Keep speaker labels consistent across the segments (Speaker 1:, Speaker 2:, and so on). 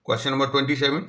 Speaker 1: Question number 27,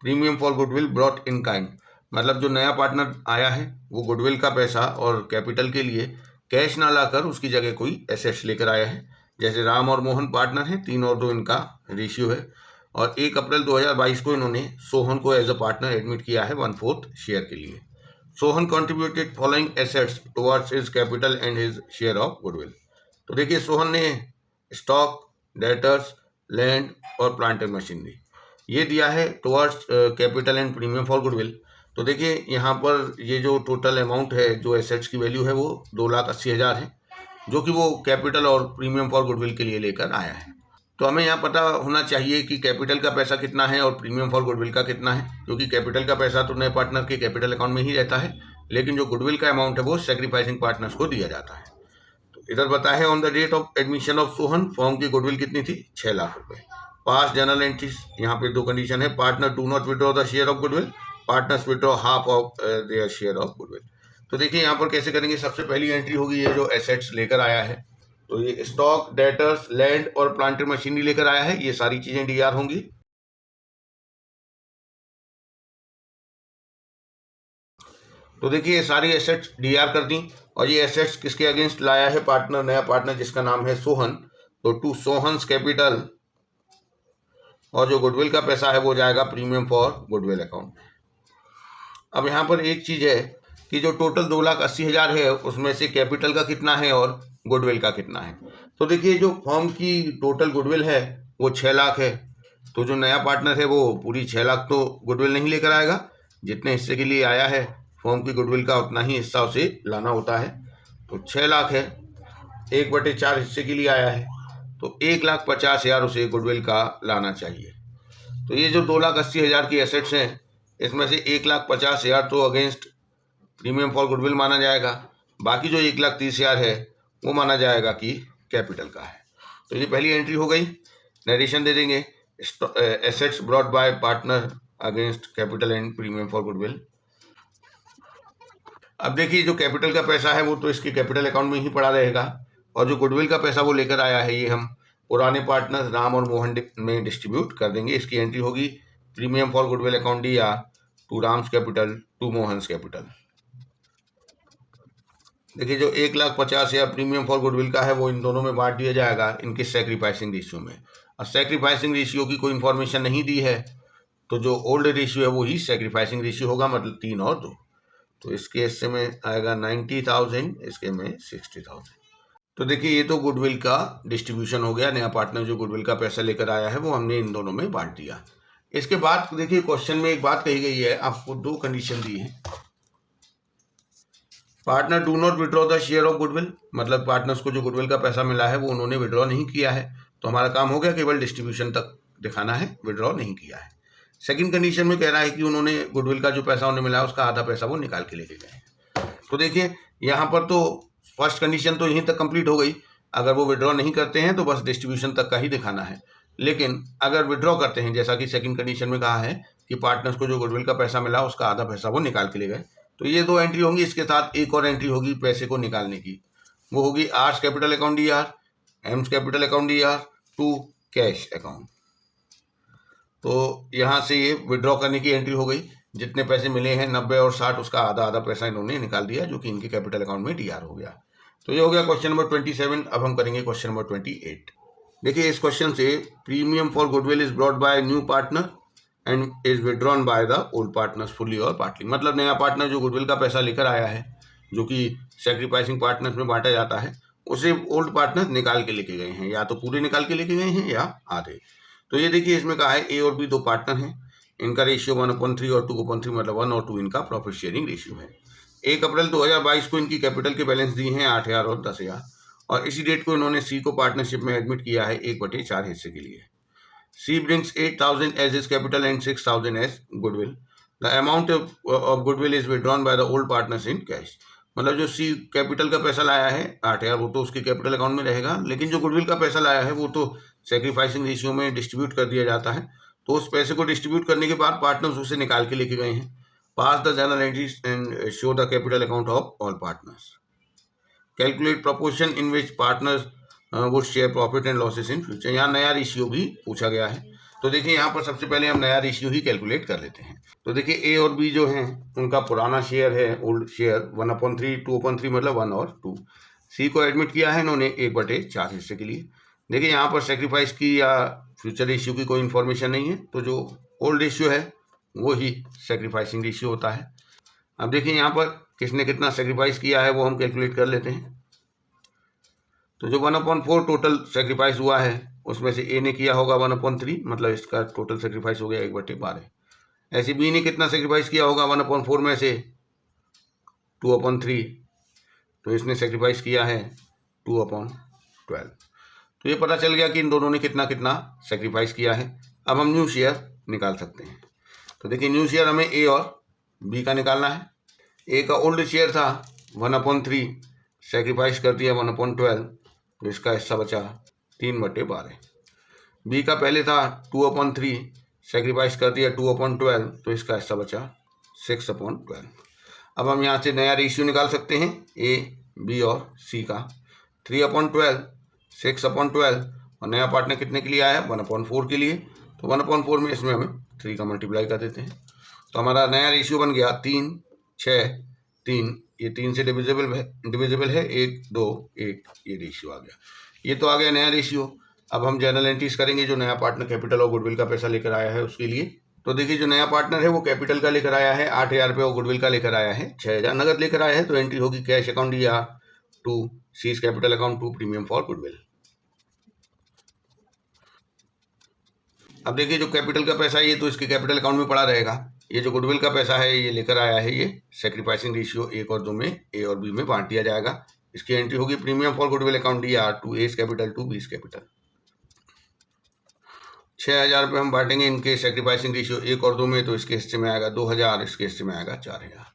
Speaker 1: premium for goodwill brought in kind, मतलब जो नया पार्टनर आया है वो गुडविल का पैसा और कैपिटल के लिए कैश ना लाकर उसकी जगह कोई एसेट्स लेकर आया है। जैसे राम और मोहन पार्टनर हैं, 3:2 इनका रेशियो है, और 1 अप्रैल 2022 को इन्होंने सोहन को एज अ पार्टनर एडमिट किया है 1/4 शेयर के लिए। Sohan contributed following assets towards his capital and his share of goodwill. तो देखिए सोहन ने स्टॉक, डेटर्स, लैंड और प्लांट एंड मशीनरी ये दिया है towards capital and premium for goodwill. तो देखिए यहाँ पर ये जो टोटल अमाउंट है, जो एसेट्स की वैल्यू है वो 2,80,000 है, जो कि वो कैपिटल और प्रीमियम फॉर गुडविल के लिए लेकर आया है। तो हमें यहाँ पता होना चाहिए कि कैपिटल का पैसा कितना है और प्रीमियम फॉर गुडविल का कितना है, क्योंकि कैपिटल का पैसा तो नए पार्टनर के कैपिटल अकाउंट में ही रहता है, लेकिन जो गुडविल का अमाउंट है वो सेक्रीफाइसिंग पार्टनर्स को दिया जाता है। तो इधर बताया है on the date of admission of Sohan firm की गुडविल कितनी थी, 6 लाख रुपए। पास जर्नल एंट्रीज, यहाँ पे 2 कंडीशन है, partner do not withdraw the share of goodwill, partners withdraw half of their share of goodwill. तो देखिए यहाँ पर कैसे करेंगे, सबसे पहली एंट्री होगी ये जो एसेट्स लेकर आया है, तो ये स्टॉक, डेटर्स, लैंड और प्लांट एंड मशीनरी लेकर आया है, ये सारी चीजें डीआर होंगी। तो देखिए ये सारी एसेट्स डीआर कर दी, और ये एसेट्स किसके अगेंस्ट लाया है पार्टनर, नया पार्टनर जिसका नाम है सोहन, तो टू सोहन्स कैपिटल, और जो गुडविल का पैसा है वो जाएगा प्रीमियम फॉर गुडविल अकाउंट में। अब यहाँ पर एक चीज है कि जो टोटल 2,80,000 है उसमें से कैपिटल का कितना है और गुडविल का कितना है। तो देखिए जो फर्म की टोटल गुडविल है वो 6 लाख है, तो जो नया पार्टनर है वो पूरी 6 लाख तो गुडविल नहीं लेकर आएगा, जितने हिस्से के लिए आया है फर्म की गुडविल का उतना ही हिस्सा उसे लाना होता है। तो 6 लाख है, 1/4 हिस्से के लिए आया है, तो 1,50,000 उसे गुडविल का लाना चाहिए। तो ये जो 2,80,000 की एसेट्स हैं इसमें से 1,50,000 तो अगेंस्ट प्रीमियम फॉर गुडविल माना जाएगा, बाकी जो 1,30,000 है वो माना जाएगा कि कैपिटल का है। तो ये पहली एंट्री हो गई। नरेशन दे देंगे, assets brought by partner against capital and premium for goodwill. अब देखिए जो कैपिटल का पैसा है वो तो इसके कैपिटल अकाउंट में ही पड़ा रहेगा, और जो गुडविल का पैसा वो लेकर आया है ये हम पुराने पार्टनर राम और मोहन में डिस्ट्रीब्यूट कर देंगे। इसकी एंट्री होगी premium for goodwill account D या to Ram's capital to Mohan's capital. देखिए जो 1,50,000 प्रीमियम फॉर गुडविल का है वो इन दोनों में बांट दिया जाएगा इनके सेक्रीफाइसिंग रेशियो में। और सेक्रीफाइसिंग रेशियो की कोई इन्फॉर्मेशन नहीं दी है, तो जो ओल्ड रेशियो है वो ही सेक्रीफाइसिंग रेशियो होगा, मतलब 3:2। तो इसके हिस्से में आएगा 90,000, इसके में 60,000। तो देखिए ये तो गुडविल का डिस्ट्रीब्यूशन हो गया, नया पार्टनर जो गुडविल का पैसा लेकर आया है वो हमने इन दोनों में बांट दिया। इसके बाद देखिए क्वेश्चन में एक बात कही गई है, आपको 2 कंडीशन दी है। Partner do not withdraw the share of goodwill, मतलब पार्टनर्स को जो गुडविल का पैसा मिला है वो उन्होंने विड्रॉ नहीं किया है, तो हमारा काम हो गया केवल डिस्ट्रीब्यूशन तक दिखाना है, विड्रॉ नहीं किया है। सेकंड कंडीशन में कह रहा है कि उन्होंने गुडविल का जो पैसा उन्हें मिला है उसका आधा पैसा वो निकाल के लेके गए। तो देखिए यहाँ पर तो फर्स्ट कंडीशन तो यहीं तक कंप्लीट हो गई, अगर वो विड्रॉ नहीं करते हैं तो बस डिस्ट्रीब्यूशन तक का ही दिखाना है। लेकिन अगर विड्रॉ करते हैं, जैसा कि सेकंड कंडीशन में कहा है कि पार्टनर्स को जो गुडविल का पैसा मिला उसका आधा पैसा वो निकाल के ले गए, तो ये 2 एंट्री होंगी। इसके साथ एक और एंट्री होगी पैसे को निकालने की, वो होगी R's capital account D R, M's capital account D R to cash account. तो यहाँ से ये विड्रॉ करने की एंट्री हो गई, जितने पैसे मिले हैं 90 और 60 उसका आधा पैसा इन्होंने निकाल दिया, जो कि इनके कैपिटल अकाउंट में डीआर हो गया। तो ये हो गया क्वेश्चन नंबर 27। अब हम करेंगे क्वेश्चन नंबर 28। देखिए इस क्वेश्चन से premium for goodwill is brought by new partner and is withdrawn by the old partners fully और पार्टली, मतलब नया पार्टनर जो गुडविल का पैसा लेकर आया है, जो कि सेक्रीफाइसिंग पार्टनर्स में बांटा जाता है, उसे ओल्ड पार्टनर निकाल के लेके गए हैं, या तो पूरे निकाल के लेके गए हैं या आधे। तो ये देखिए इसमें कहा है ए और बी 2 पार्टनर हैं, इनका रेशियो 1/3 और 2/3, मतलब 1 और 2 इनका प्रॉफिट शेयरिंग रेशियो है। 1 अप्रैल 2022 को इनकी कैपिटल के बैलेंस दिए हैं 8,000 और 10,000, और इसी डेट को इन्होंने सी को पार्टनरशिप में एडमिट किया है 1/4 हिस्से के लिए। C brings 8,000 as his capital and 6,000 as goodwill. The amount of goodwill is withdrawn by the old partners in cash, मतलब जो सी कैपिटल का पैसा लाया है 8,000 वो तो उसके कैपिटल अकाउंट में रहेगा, लेकिन जो गुडविल का पैसा लाया है वो तो सेक्रीफाइसिंग रेशियो में डिस्ट्रीब्यूट कर दिया जाता है। तो उस पैसे को डिस्ट्रीब्यूट करने के बाद पार्टनर्स उसे निकाल के लेके गए हैं। Pass the journal entries and show the capital account of all partners. Calculate proportion in which partners would share profit and losses in future. यहाँ नया रेशियो भी पूछा गया है, तो देखिए यहाँ पर सबसे पहले हम नया रेशियो ही कैलकुलेट कर लेते हैं। तो देखिए ए और बी जो हैं उनका पुराना शेयर है, ओल्ड शेयर 1/3, 2/3 मतलब 1 और 2। सी को एडमिट किया है इन्होंने 1/4 हिस्से के लिए। देखिए यहाँ पर सेक्रीफाइस की या फ्यूचर रेशियो की कोई इन्फॉर्मेशन नहीं है, तो जो ओल्ड रेशियो है वो ही सेक्रीफाइसिंग रेशियो होता है। अब देखिए यहाँ पर किसने कितना सेक्रीफाइस किया है वो हम कैलकुलेट कर लेते हैं। तो जो 1/4 टोटल सेक्रीफाइस हुआ है उसमें से ए ने किया होगा 1/3, मतलब इसका टोटल सेक्रीफाइस हो गया 1/12। ऐसे बी ने कितना सेक्रीफाइस किया होगा 1/4 में से 2/3, तो इसने सेक्रीफाइस किया है 2/12। तो ये पता चल गया कि इन दोनों ने कितना कितना सेक्रीफाइस किया है। अब हम न्यू शेयर निकाल सकते हैं। तो देखिए न्यू शेयर हमें ए और बी का निकालना है। ए का ओल्ड शेयर था 1/3, सेक्रीफाइस कर दिया 1/12, तो इसका हिस्सा बचा 3/12। बी का पहले था 2/3, सेक्रीफाइस कर दिया 2/12, तो इसका हिस्सा बचा 6/12। अब हम यहाँ से नया रेशियो निकाल सकते हैं ए, बी और सी का। 3/12, 6/12 और नया पार्टनर कितने के लिए आया 1/4 के लिए। तो 1/4 में इसमें हमें 3 का मल्टीप्लाई कर देते हैं, तो हमारा नया रेशियो बन गया 3, 6, 3। ये 3 से डिविजिबल है 1, 2, 1, ये रेशियो आ गया। ये तो आ गया नया रेशियो। अब हम जर्नल एंट्रीज करेंगे जो नया पार्टनर कैपिटल और गुडविल का पैसा लेकर आया है उसके लिए। तो देखिए जो नया पार्टनर है वो कैपिटल का लेकर आया है 8,000 रुपये और गुडविल का लेकर आया है 6,000 नगद लेकर आया है। तो एंट्री होगी कैश अकाउंट या to C's capital account to premium for goodwill. अब देखिए जो कैपिटल का पैसा है ये तो इसके कैपिटल अकाउंट में पड़ा रहेगा। ये जो गुडविल का पैसा है ये लेकर आया है, ये सेक्रीफाइसिंग रेशियो 1 और 2 में ए और बी में बांट दिया जाएगा। इसकी एंट्री होगी premium for goodwill account D R to S capital to B's capital. 6,000 रुपये हम बांटेंगे इनके सेक्रीफाइसिंग रेशियो 1 और 2 में, तो इसके हिस्से में आएगा 2,000, इसके हिस्से में आएगा 4,000।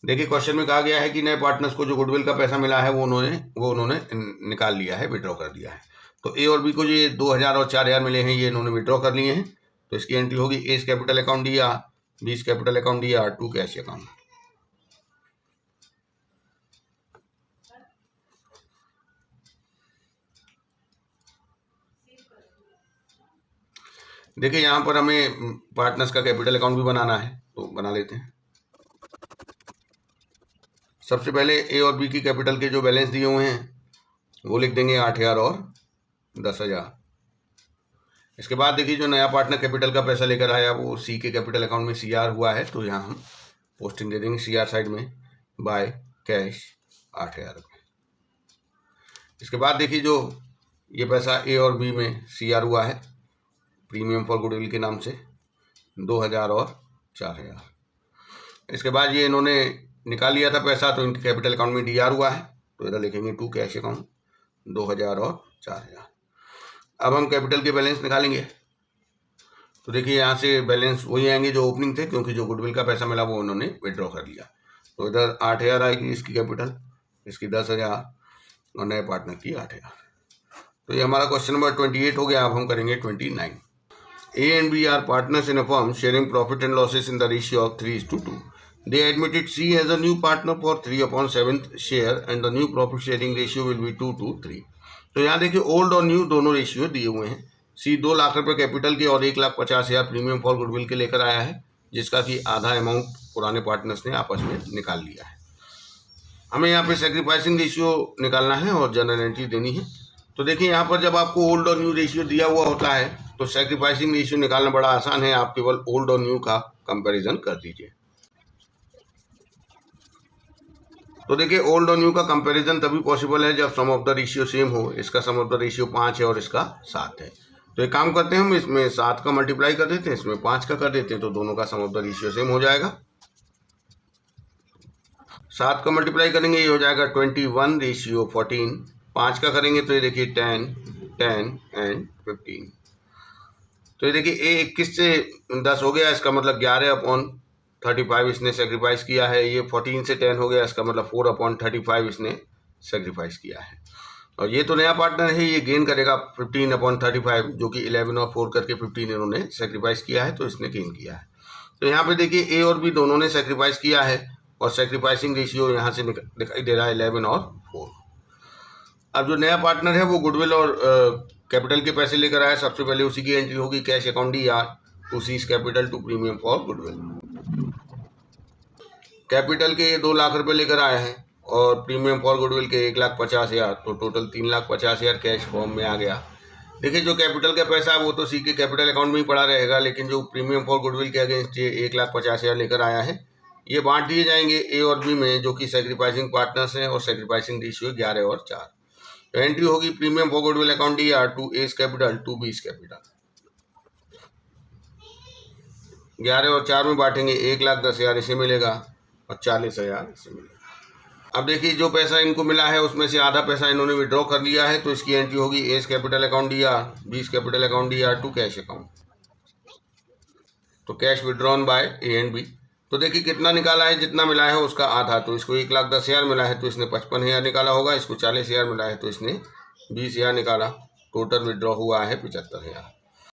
Speaker 1: देखिए क्वेश्चन में कहा गया है कि नए पार्टनर्स को जो गुडविल का पैसा मिला है वो उन्होंने निकाल लिया है, विड्रॉ कर दिया है। तो ए और बी को जो ये 2,000 और 4,000 मिले हैं ये इन्होंने विड्रॉ कर लिए हैं। तो इसकी एंट्री होगी S capital account D R, B's capital account D R to cash account. देखिए यहाँ पर हमें पार्टनर्स का कैपिटल अकाउंट भी बनाना है, तो बना लेते हैं। सबसे पहले ए और बी की कैपिटल के जो बैलेंस दिए हुए हैं वो लिख देंगे 8,000 और 10,000। इसके बाद देखिए जो नया पार्टनर कैपिटल का पैसा लेकर आया वो सी के कैपिटल अकाउंट में CR हुआ है, तो यहाँ हम पोस्टिंग दे देंगे CR साइड में बाय कैश 8,000 रुपये। इसके बाद देखिए जो ये पैसा ए और बी में CR हुआ है प्रीमियम फॉर गुडविल के नाम से 2,000 और 4,000। इसके बाद ये इन्होंने निकाल लिया था पैसा, तो इनके कैपिटल अकाउंट में DR हुआ है, तो इधर लिखेंगे टू कैश अकाउंट 2,000 और 4,000। अब हम कैपिटल के बैलेंस निकालेंगे। तो देखिए यहाँ से बैलेंस वही आएंगे जो ओपनिंग थे, क्योंकि जो गुडविल का पैसा मिला वो उन्होंने विड्रॉ कर लिया। तो इधर 8,000 आएगी इसकी कैपिटल, इसकी 10,000 और नए पार्टनर की 8,000। तो ये हमारा क्वेश्चन नंबर 28 हो गया। अब हम करेंगे 29। A and B are partners in a firm sharing profit and losses in the ratio of 3:2. They admitted C as a new partner for 3/7th share and the new profit sharing ratio will be 2:3. तो यहाँ देखिए old और new दोनों ratio दिए हुए हैं। सी 2 लाख रुपये capital के और 1,50,000 प्रीमियम फॉर गुडविल के लेकर आया है, जिसका कि आधा अमाउंट पुराने पार्टनर्स ने आपस में निकाल लिया है। हमें यहाँ पे सेक्रीफाइसिंग रेशियो निकालना है और जनरल एंट्री देनी है। तो देखिए यहाँ पर जब आपको ओल्ड और न्यू रेशियो दिया हुआ होता है तो सेक्रीफाइसिंग रेशियो निकालना बड़ा आसान है। आप केवल ओल्ड और न्यू का कंपैरिजन कर दीजिए। तो देखिए ओल्ड और न्यू का कंपैरिजन तभी पॉसिबल है जब सम ऑफ द रेशियो सेम हो। इसका सम ऑफ द रेशियो 5 है और इसका 7 है। तो एक काम करते हैं, हम इसमें 7 का मल्टीप्लाई कर देते हैं, इसमें 5 का कर देते हैं, तो दोनों का सम ऑफ द रेशियो सेम हो जाएगा। 7 का मल्टीप्लाई करेंगे ये हो जाएगा 21:14। 5 का करेंगे तो ये देखिए 10, 10 एंड 15। तो ये देखिए ए 21 से 10 हो गया, इसका मतलब 11/35 इसने सेक्रीफाइस किया है। ये 14 से 10 हो गया, इसका मतलब 4/35 इसने सेक्रीफाइस किया है। और ये तो नया पार्टनर है, ये गेन करेगा 15/35, जो कि 11 और 4 करके 15 इन्होंने सेक्रीफाइस किया है, तो इसने गेन किया है। तो यहाँ पे देखिए ए और बी दोनों ने सेक्रीफाइस किया है और सेक्रीफाइसिंग रेशियो यहाँ से दिखाई दे रहा है 11 और 4। अब जो नया पार्टनर है वो गुडविल और कैपिटल के पैसे लेकर आया, सबसे पहले उसी की एंट्री होगी cash account DR to C's capital to premium for goodwill. Capital के 2 लाख रुपए लेकर आया है और प्रीमियम फॉर गुडविल के 1,50,000, तो टोटल 3,50,000 कैश फॉर्म में आ गया। देखिए जो कैपिटल का पैसा है वो तो सी के कैपिटल अकाउंट में ही पड़ा रहेगा, लेकिन जो प्रीमियम फॉर गुडविल के अगेंस्ट ये 1,50,000 लेकर आया है, ये बांट दिए जाएंगे A और B में, जो कि सेक्रीफाइसिंग पार्टनर्स हैं और सेक्रीफाइसिंग रेशियो 11 और 4। तो एंट्री होगी premium for goodwill account DR to S capital to B's capital. 11 और 4 में बांटेंगे, 1,10,000 इसे मिलेगा और 40,000 इसे मिलेगा। अब देखिए जो पैसा इनको मिला है उसमें से आधा पैसा इन्होंने विड्रॉ कर लिया है, तो इसकी एंट्री होगी S capital account DR, B's capital account DR to cash account. तो cash withdrawn by A and B। तो देखिए कितना निकाला है, जितना मिला है उसका आधा, तो इसको 1,10,000 मिला है तो इसने 55,000 निकाला होगा, इसको 40,000 मिला है तो इसने 20,000 निकाला। टोटल विड्रॉ हुआ है 75,000।